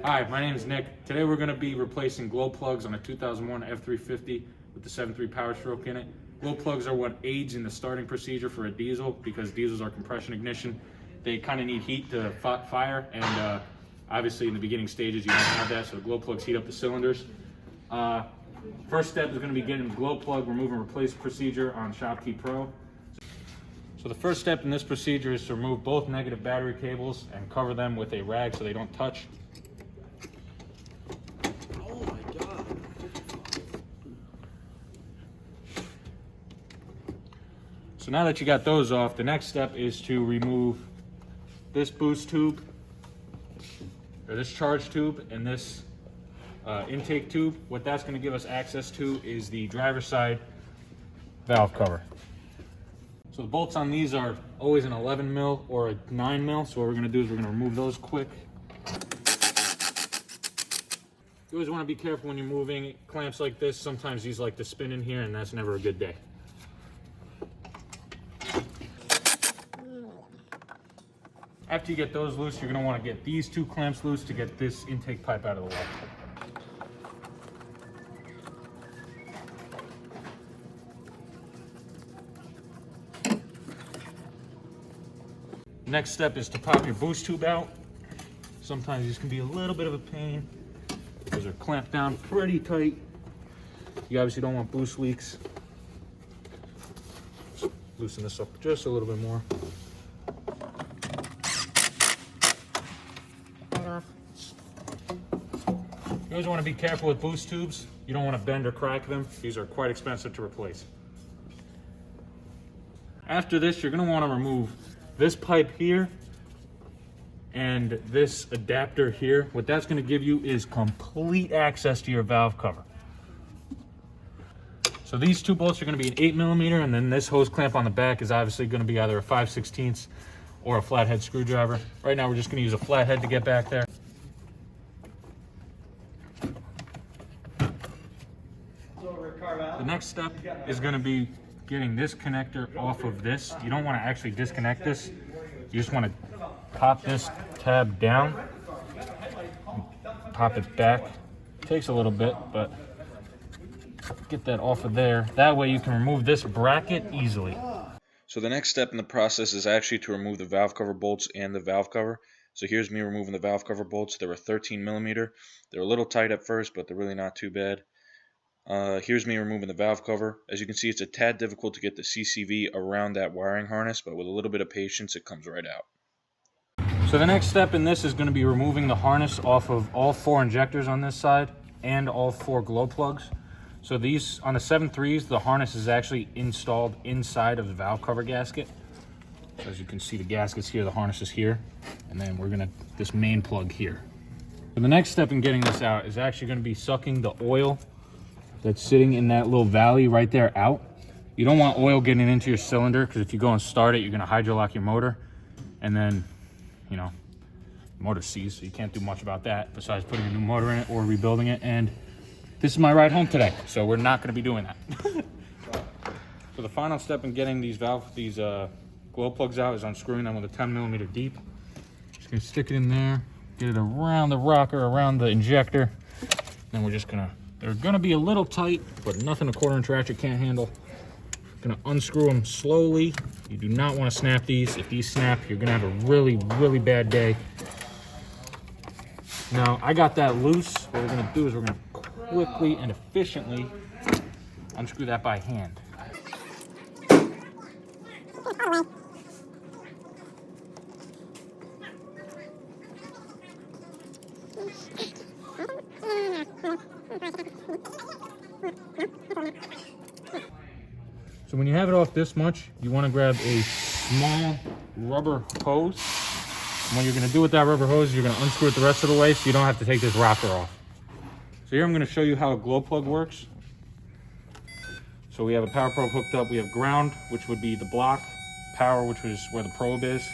Hi, my name is Nick. Today we're going to be replacing glow plugs on a 2001 F350 with the 7.3 Power Stroke in it. Glow plugs are what aids in the starting procedure for a diesel because diesels are compression ignition. They kind of need heat to fire, and obviously in the beginning stages you don't have that, so glow plugs heat up the cylinders. First step is going to be getting the glow plug remove and replace procedure on Shopkey Pro. So the first step in this procedure is to remove both negative battery cables and cover them with a rag so they don't touch. So now that you got those off, the next step is to remove this boost tube, or this charge tube, and this intake tube. What that's going to give us access to is the driver's side valve cover. So the bolts on these are always an 11 mil or a 9 mil. So what we're going to do is we're going to remove those quick. You always want to be careful when you're moving clamps like this. Sometimes these like to spin in here, and that's never a good day. After you get those loose, you're going to want to get these two clamps loose to get this intake pipe out of the way. Next step is to pop your boost tube out. Sometimes these can be a little bit of a pain because they're clamped down pretty tight. You obviously don't want boost leaks. Just loosen this up just a little bit more. You always want to be careful with boost tubes. You don't want to bend or crack them. These are quite expensive to replace. After this, you're going to want to remove this pipe here and this adapter here. What that's going to give you is complete access to your valve cover. So these two bolts are going to be an 8 millimeter, and then this hose clamp on the back is obviously going to be either a 5/16 or a flathead screwdriver. Right now we're just going to use a flathead to get back there. The next step is going to be getting this connector off of this. You don't want to actually disconnect this. You just want to pop this tab down, pop it back. It takes a little bit, but get that off of there. That way you can remove this bracket easily. So the next step in the process is actually to remove the valve cover bolts and the valve cover. So here's me removing the valve cover bolts. They were 13 millimeter. They're a little tight at first, but they're really not too bad. Here's me removing the valve cover. As you can see, it's a tad difficult to get the CCV around that wiring harness, but with a little bit of patience, it comes right out. So the next step in this is going to be removing the harness off of all 4 injectors on this side and all 4 glow plugs. So these, on the 7.3s, the harness is actually installed inside of the valve cover gasket. So as you can see, the gasket's here, the harness is here, and then we're going to, this main plug here. So the next step in getting this out is actually going to be sucking the oil that's sitting in that little valley right there out. You don't want oil getting into your cylinder, because if you go and start it, you're going to hydrolock your motor, and then, you know, the motor seized, so you can't do much about that besides putting a new motor in it or rebuilding it. And this is my ride home today, so we're not going to be doing that. So the final step in getting these glow plugs out is unscrewing them with a 10 millimeter deep. Just going to stick it in there, get it around the rocker, around the injector, then we're just going to, they're going to be a little tight, but nothing a 1/4-inch ratchet can't handle. Going to unscrew them slowly. You do not want to snap these. If these snap, you're going to have a really, really bad day. Now, I got that loose. What we're going to do is we're going to quickly and efficiently unscrew that by hand. So when you have it off this much, you want to grab a small rubber hose. And what you're going to do with that rubber hose, you're going to unscrew it the rest of the way so you don't have to take this rocker off. So here I'm going to show you how a glow plug works. So we have a power probe hooked up. We have ground, which would be the block, power, which is where the probe is.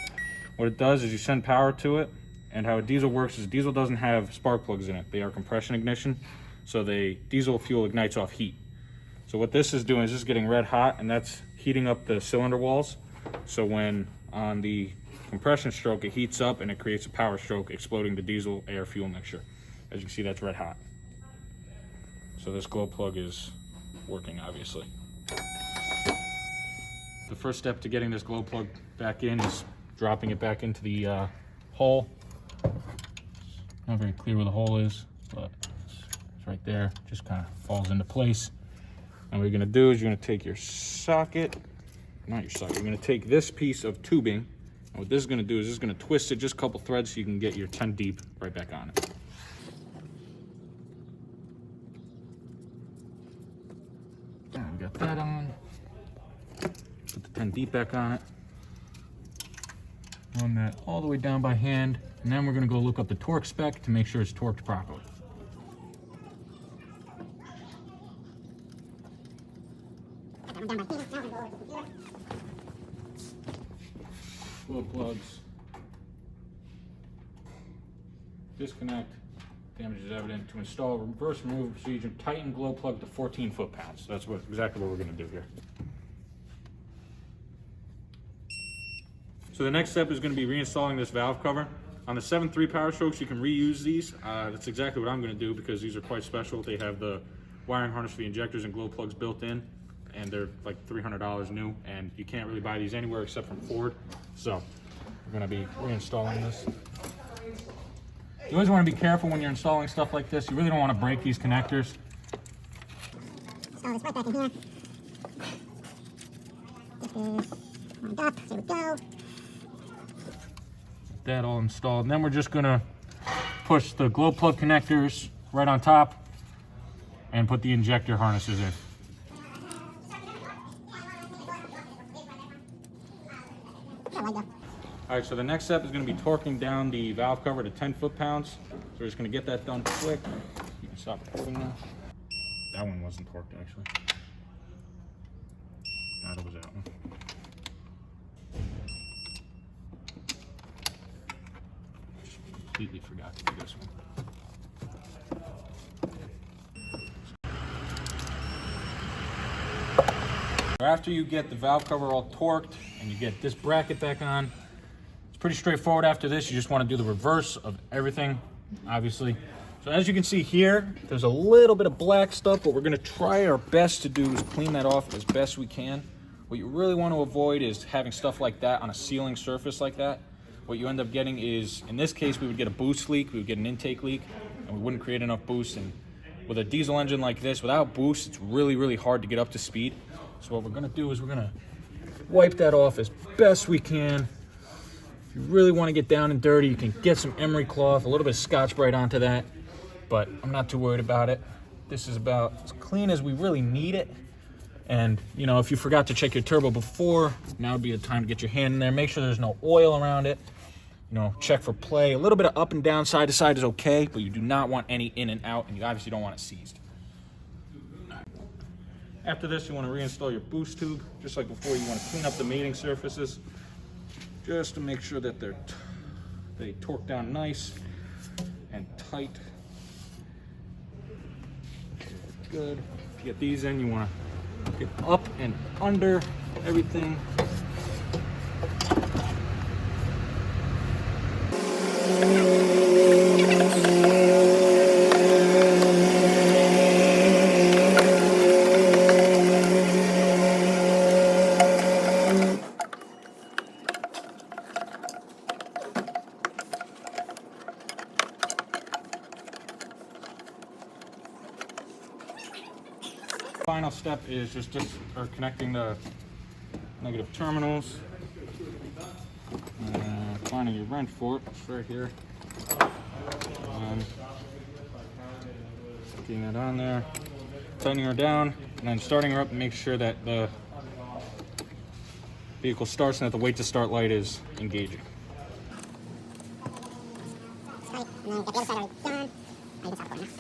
What it does is you send power to it, and how a diesel works is diesel doesn't have spark plugs in it. They are compression ignition, so diesel fuel ignites off heat. So what this is doing is just getting red hot, and that's heating up the cylinder walls. So when on the compression stroke, it heats up and it creates a power stroke, exploding the diesel air fuel mixture. As you can see, that's red hot. So this glow plug is working, obviously. The first step to getting this glow plug back in is dropping it back into the hole. Not very clear where the hole is, but it's right there. Just kind of falls into place. And what you're gonna do is you're gonna take your socket, not your socket, you're gonna take this piece of tubing, and what this is gonna do is this is gonna twist it just a couple threads so you can get your 10 deep right back on it. And we got that on. Put the 10 deep back on it. Run that all the way down by hand, and then we're gonna go look up the torque spec to make sure it's torqued properly. Glow plugs. Disconnect. Damage is evident. To install reverse removal procedure, tighten glow plug to 14 foot-pounds. So that's exactly what we're going to do here. So the next step is going to be reinstalling this valve cover. On the 7.3 Power Strokes, you can reuse these. That's exactly what I'm going to do because these are quite special. They have the wiring harness for the injectors and glow plugs built in, and they're like $300 new, and you can't really buy these anywhere except from Ford. So we're going to be reinstalling this. You always want to be careful when you're installing stuff like this. You really don't want to break these connectors. Install this right back in here. This is lined up. There we go. That all installed. And then we're just going to push the glow plug connectors right on top and put the injector harnesses in. All right, so the next step is going to be torquing down the valve cover to 10 foot-pounds. So we're just going to get that done quick. You can stop recording now. That one wasn't torqued, actually. That was that one. Just completely forgot to do this one. After you get the valve cover all torqued and you get this bracket back on, it's pretty straightforward. After this, you just want to do the reverse of everything, obviously. So as you can see here, there's a little bit of black stuff. What we're going to try our best to do is clean that off as best we can. What you really want to avoid is having stuff like that on a sealing surface like that. What you end up getting is, in this case, we would get a boost leak, we would get an intake leak, and we wouldn't create enough boost. And with a diesel engine like this, without boost, it's really, really hard to get up to speed. So what we're gonna do is we're gonna wipe that off as best we can. If you really wanna get down and dirty, you can get some emery cloth, a little bit of Scotch-Brite onto that, but I'm not too worried about it. This is about as clean as we really need it. And you know, if you forgot to check your turbo before, now would be the time to get your hand in there. Make sure there's no oil around it. You know, check for play. A little bit of up and down, side to side is okay, but you do not want any in and out, and you obviously don't want it seized. After this, you want to reinstall your boost tube. Just like before, you want to clean up the mating surfaces just to make sure that they torque down nice and tight. Good. To get these in, you want to get up and under everything. Final step is just connecting the negative terminals. Finding your wrench for it, it's right here. Getting that on there, tightening her down, and then starting her up and make sure that the vehicle starts and that the wait to start light is engaging.